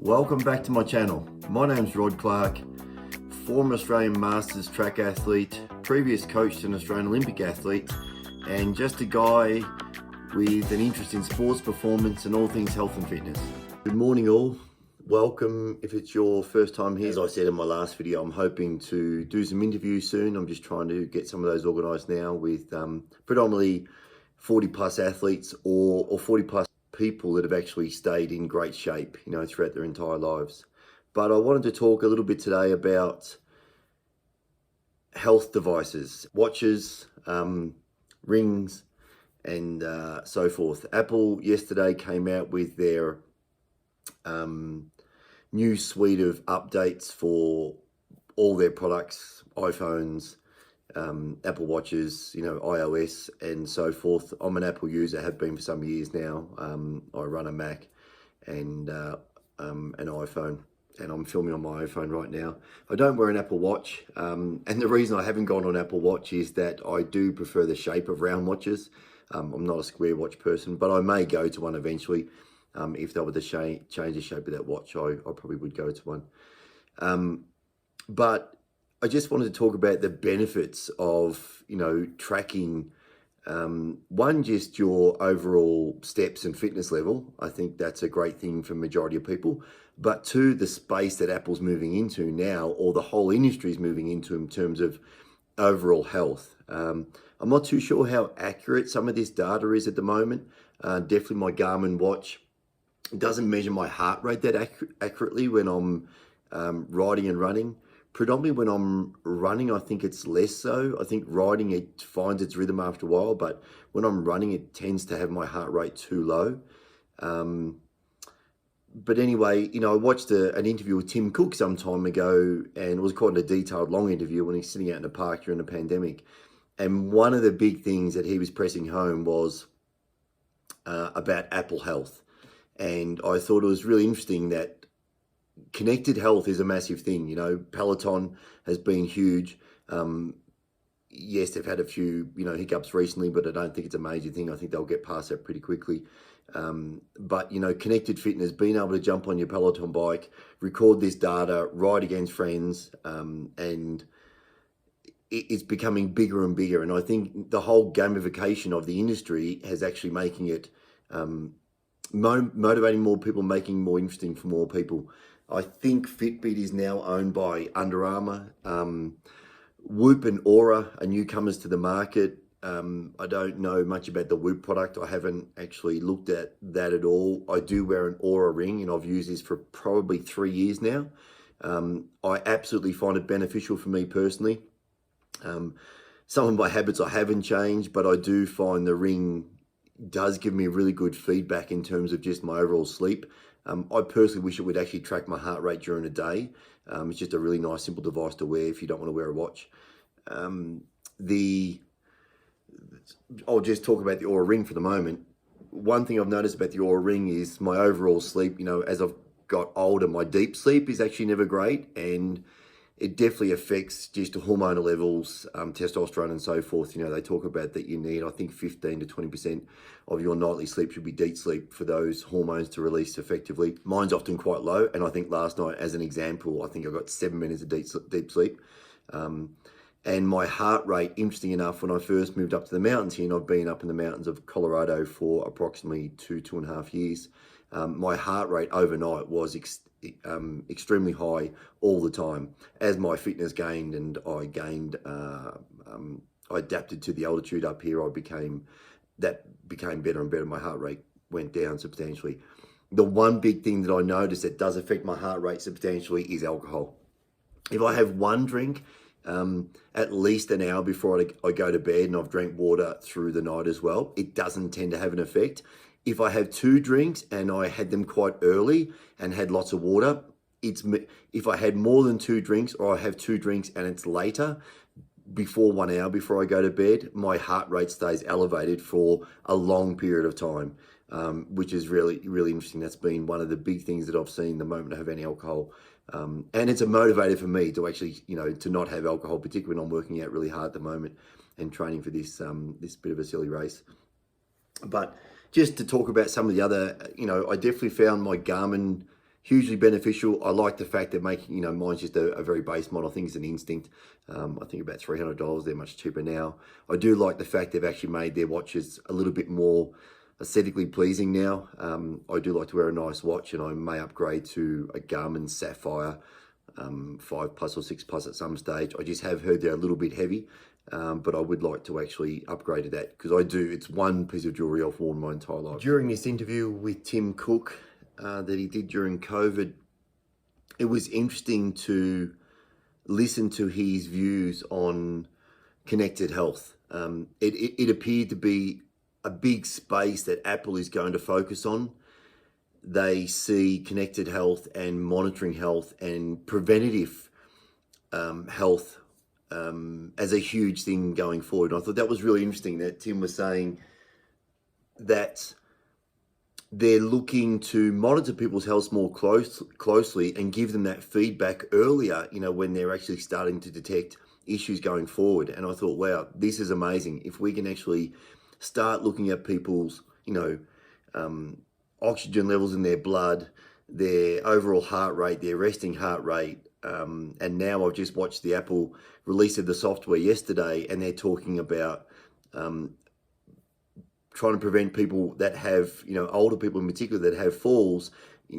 Welcome back to my channel. My name's Rod Clark, former Australian Masters track athlete, previous coach to an Australian Olympic athlete, and just a guy with an interest in sports performance and all things health and fitness. Good morning all. Welcome if it's your first time here. As I said in my last video, I'm hoping to do some interviews soon. I'm just trying to get some of those organised now with predominantly 40 plus athletes or 40 plus people that have actually stayed in great shape, throughout their entire lives. But I wanted to talk a little bit today about health devices, watches, rings, and so forth. Apple yesterday came out with their new suite of updates for all their products, iPhones, Apple Watches, iOS and so forth. I'm an Apple user, have been for some years now. I run a Mac and an iPhone, and I'm filming on my iPhone right now. I don't wear an Apple Watch, and the reason I haven't gone on Apple Watch is that I do prefer the shape of round watches. I'm not a square watch person, but I may go to one eventually. If they were to change the shape of that watch, I probably would go to one. But I just wanted to talk about the benefits of, tracking, one, just your overall steps and fitness level. I think that's a great thing for the majority of people. But two, the space that Apple's moving into now, or the whole industry is moving into in terms of overall health. I'm not too sure how accurate some of this data is at the moment. Definitely my Garmin watch doesn't measure my heart rate that accurately when I'm riding and running. Predominantly when I'm running, I think it's less so. I think riding, it finds its rhythm after a while, but when I'm running, it tends to have my heart rate too low. But anyway, I watched an interview with Tim Cook some time ago, and it was quite a detailed, long interview when he's sitting out in the park during the pandemic. And one of the big things that he was pressing home was about Apple Health. And I thought it was really interesting that connected health is a massive thing. Peloton has been huge. Yes, they've had a few, hiccups recently, but I don't think it's a major thing. I think they'll get past that pretty quickly. But connected fitness, being able to jump on your Peloton bike, record this data, ride against friends, and it's becoming bigger and bigger. And I think the whole gamification of the industry has actually making it motivating more people, making more interesting for more people. I think FitBit is now owned by Under Armour. Whoop and Aura are newcomers to the market. I don't know much about the Whoop product. I haven't actually looked at that at all. I do wear an Aura ring, and I've used this for probably 3 years now. I absolutely find it beneficial for me personally. Some of my habits I haven't changed, but I do find the ring does give me really good feedback in terms of just my overall sleep. I personally wish it would actually track my heart rate during the day. It's just a really nice, simple device to wear if you don't want to wear a watch. I'll just talk about the Aura ring for the moment. One thing I've noticed about the Aura ring is my overall sleep. As I've got older, my deep sleep is actually never great, and it definitely affects just hormonal levels, testosterone and so forth. They talk about that you need, I think 15 to 20% of your nightly sleep should be deep sleep for those hormones to release effectively. Mine's often quite low, and I think last night, as an example, I think I got 7 minutes of deep sleep. And my heart rate, interesting enough, when I first moved up to the mountains here, and I've been up in the mountains of Colorado for approximately 2.5 years, my heart rate overnight was extremely high all the time. As my fitness gained and I adapted to the altitude up here, that became better and better. My heart rate went down substantially. The one big thing that I noticed that does affect my heart rate substantially is alcohol. If I have one drink, at least an hour before I go to bed, and I've drank water through the night as well, it doesn't tend to have an effect. If I have 2 drinks and I had them quite early and had lots of water, if I had more than 2 drinks, or I have 2 drinks and it's later, before 1 hour before I go to bed, my heart rate stays elevated for a long period of time, which is really, really interesting. That's been one of the big things that I've seen the moment I have any alcohol. And it's a motivator for me to actually, to not have alcohol, particularly when I'm working out really hard at the moment and training for this bit of a silly race. But just to talk about some of the other, I definitely found my Garmin hugely beneficial. I like the fact that making, mine's just a very base model. I think it's an Instinct. I think about $300. They're much cheaper now. I do like the fact they've actually made their watches a little bit more aesthetically pleasing now. I do like to wear a nice watch, and I may upgrade to a Garmin Sapphire 5 Plus or 6 Plus at some stage. I just have heard they're a little bit heavy, but I would like to actually upgrade to that, because it's one piece of jewelry I've worn my entire life. During this interview with Tim Cook that he did during COVID, it was interesting to listen to his views on connected health. It appeared to be a big space that Apple is going to focus on. They see connected health and monitoring health and preventative health as a huge thing going forward. And I thought that was really interesting that Tim was saying that they're looking to monitor people's health more closely and give them that feedback earlier, when they're actually starting to detect issues going forward. And I thought, wow, this is amazing. If we can actually start looking at people's, oxygen levels in their blood, their overall heart rate, their resting heart rate. And now I've just watched the Apple release of the software yesterday, and they're talking about trying to prevent people that have, older people in particular that have falls,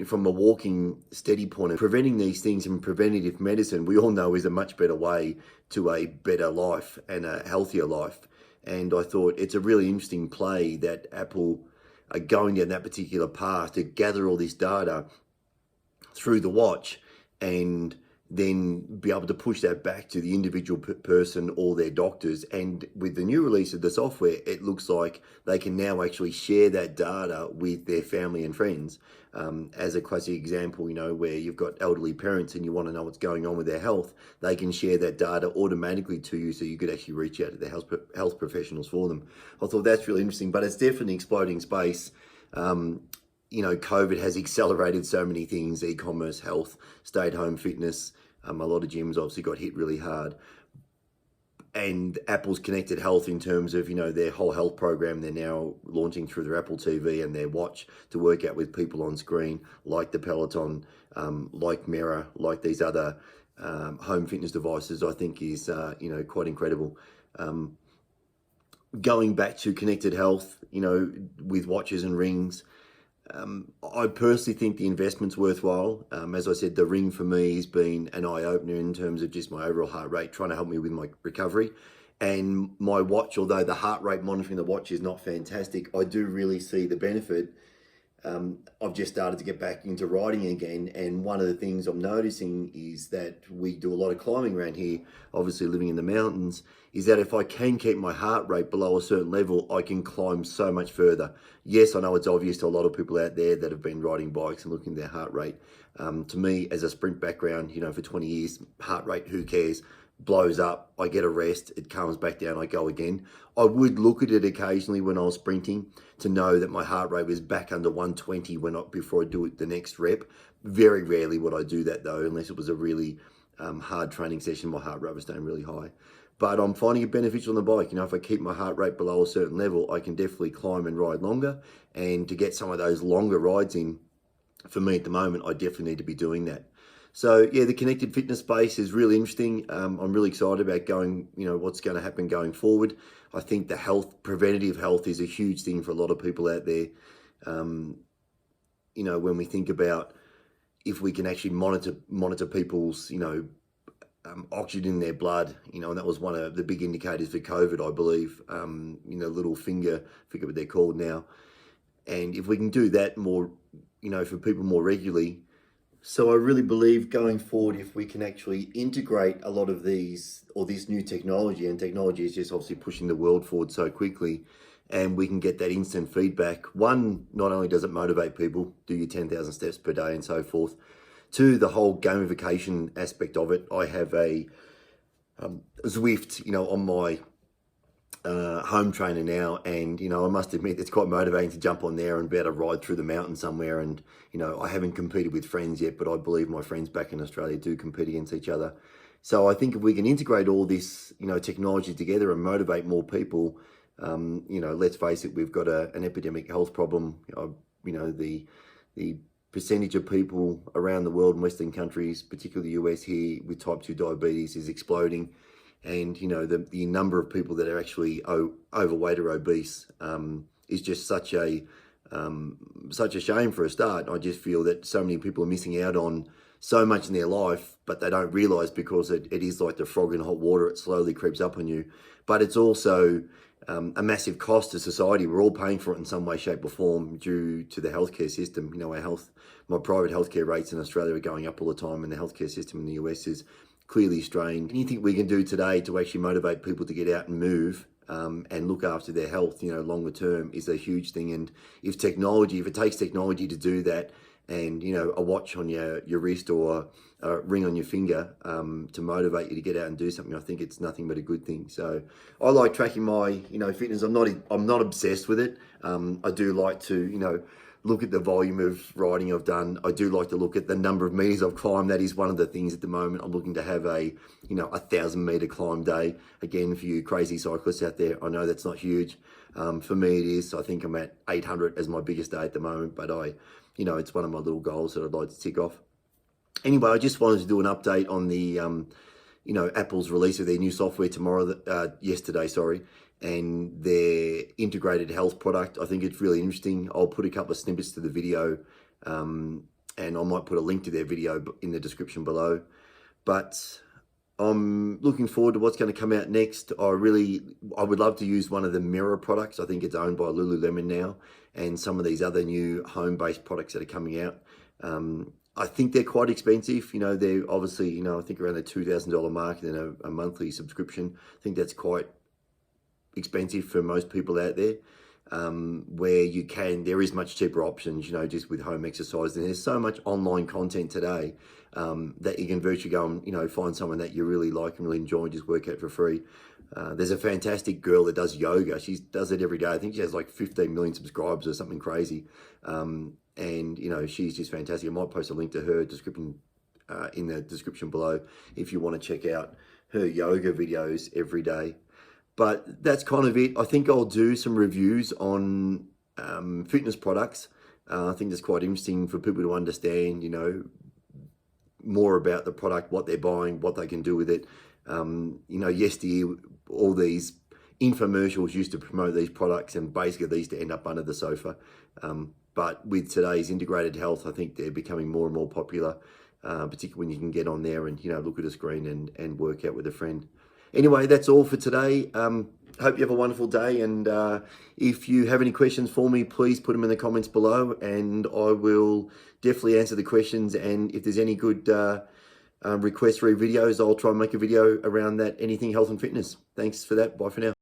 from a walking steady point. Preventing these things in preventative medicine, we all know, is a much better way to a better life and a healthier life. And I thought it's a really interesting play that Apple are going down that particular path to gather all this data through the watch and then be able to push that back to the individual person or their doctors. And with the new release of the software, it looks like they can now actually share that data with their family and friends. As a classic example, where you've got elderly parents and you want to know what's going on with their health, they can share that data automatically to you, so you could actually reach out to the health professionals for them. I thought that's really interesting, but it's definitely exploding space. COVID has accelerated so many things: e-commerce, health, stay-at-home fitness. A lot of gyms obviously got hit really hard. And Apple's connected health, in terms of, their whole health program, they're now launching through their Apple TV and their watch to work out with people on screen, like the Peloton, like Mirror, like these other home fitness devices, I think is, quite incredible. Going back to connected health, with watches and rings, I personally think the investment's worthwhile. As I said, the ring for me has been an eye-opener in terms of just my overall heart rate, trying to help me with my recovery. And my watch, although the heart rate monitoring the watch is not fantastic, I do really see the benefit. I've just started to get back into riding again, and one of the things I'm noticing is that we do a lot of climbing around here, obviously living in the mountains, is that if I can keep my heart rate below a certain level, I can climb so much further. Yes, I know it's obvious to a lot of people out there that have been riding bikes and looking at their heart rate. To me, as a sprint background, for 20 years, heart rate, who cares? Blows up, I get a rest, it comes back down, I go again. I would look at it occasionally when I was sprinting to know that my heart rate was back under 120 before I do it the next rep. Very rarely would I do that though, unless it was a really hard training session, my heart rate was staying really high. But I'm finding it beneficial on the bike. If I keep my heart rate below a certain level, I can definitely climb and ride longer. And to get some of those longer rides in, for me at the moment, I definitely need to be doing that. So yeah, the connected fitness space is really interesting. I'm really excited about what's going to happen going forward. I think the preventative health is a huge thing for a lot of people out there. When we think about if we can actually monitor people's, oxygen in their blood, and that was one of the big indicators for COVID, I believe, little finger, I forget what they're called now. And if we can do that more, for people more regularly. So I really believe going forward, if we can actually integrate a lot of this new technology, and technology is just obviously pushing the world forward so quickly, and we can get that instant feedback. One, not only does it motivate people, do your 10,000 steps per day and so forth. Two, the whole gamification aspect of it. I have a Zwift, on my home trainer now, and I must admit it's quite motivating to jump on there and be able to ride through the mountain somewhere. And I haven't competed with friends yet, but I believe my friends back in Australia do compete against each other. So I think if we can integrate all this technology together and motivate more people, let's face it, we've got an epidemic health problem. The percentage of people around the world in Western countries, particularly the US here, with type 2 diabetes is exploding. And, you know, the number of people that are actually overweight or obese is just such a shame for a start. I just feel that so many people are missing out on so much in their life, but they don't realize, because it is like the frog in hot water. It slowly creeps up on you. But it's also a massive cost to society. We're all paying for it in some way, shape or form due to the healthcare system. You know, my private healthcare rates in Australia are going up all the time, and the healthcare system in the US is clearly strained. Anything we can do today to actually motivate people to get out and move and look after their health, you know, longer term, is a huge thing. And if it takes technology to do that, and, you know, a watch on your wrist or a ring on your finger to motivate you to get out and do something, I think it's nothing but a good thing. So I like tracking my, you know, fitness. I'm not obsessed with it. I do like to, you know, look at the volume of riding I've done. I do like to look at the number of meters I've climbed. That is one of the things at the moment. I'm looking to have a, you know, 1,000 meter climb day. Again, for you crazy cyclists out there, I know that's not huge. For me, it is. I think I'm at 800 as my biggest day at the moment, but you know, it's one of my little goals that I'd like to tick off. Anyway, I just wanted to do an update on the, you know, Apple's release of their new software yesterday, and their integrated health product. I think it's really interesting. I'll put a couple of snippets to the video, and I might put a link to their video in the description below. But I'm looking forward to what's going to come out next. I would love to use one of the Mirror products. I think it's owned by Lululemon now, and some of these other new home-based products that are coming out. I think they're quite expensive. You know, they're obviously, you know, I think around the $2,000 mark, and then a monthly subscription. I think that's quite expensive for most people out there. There is much cheaper options, you know, just with home exercise. And there's so much online content today that you can virtually go and, you know, find someone that you really like and really enjoy and just work out for free. There's a fantastic girl that does yoga. She does it every day. I think she has like 15 million subscribers or something crazy. And, you know, she's just fantastic. I might post a link to her description in the description below if you want to check out her yoga videos every day. But that's kind of it. I think I'll do some reviews on fitness products. I think it's quite interesting for people to understand, you know, more about the product, what they're buying, what they can do with it. You know, yesteryear, all these infomercials used to promote these products, and basically these to end up under the sofa. But with today's integrated health, I think they're becoming more and more popular, particularly when you can get on there and, you know, look at a screen and work out with a friend. Anyway, that's all for today. Hope you have a wonderful day. And if you have any questions for me, please put them in the comments below, and I will definitely answer the questions. And if there's any good requests for videos, I'll try and make a video around that, anything health and fitness. Thanks for that. Bye for now.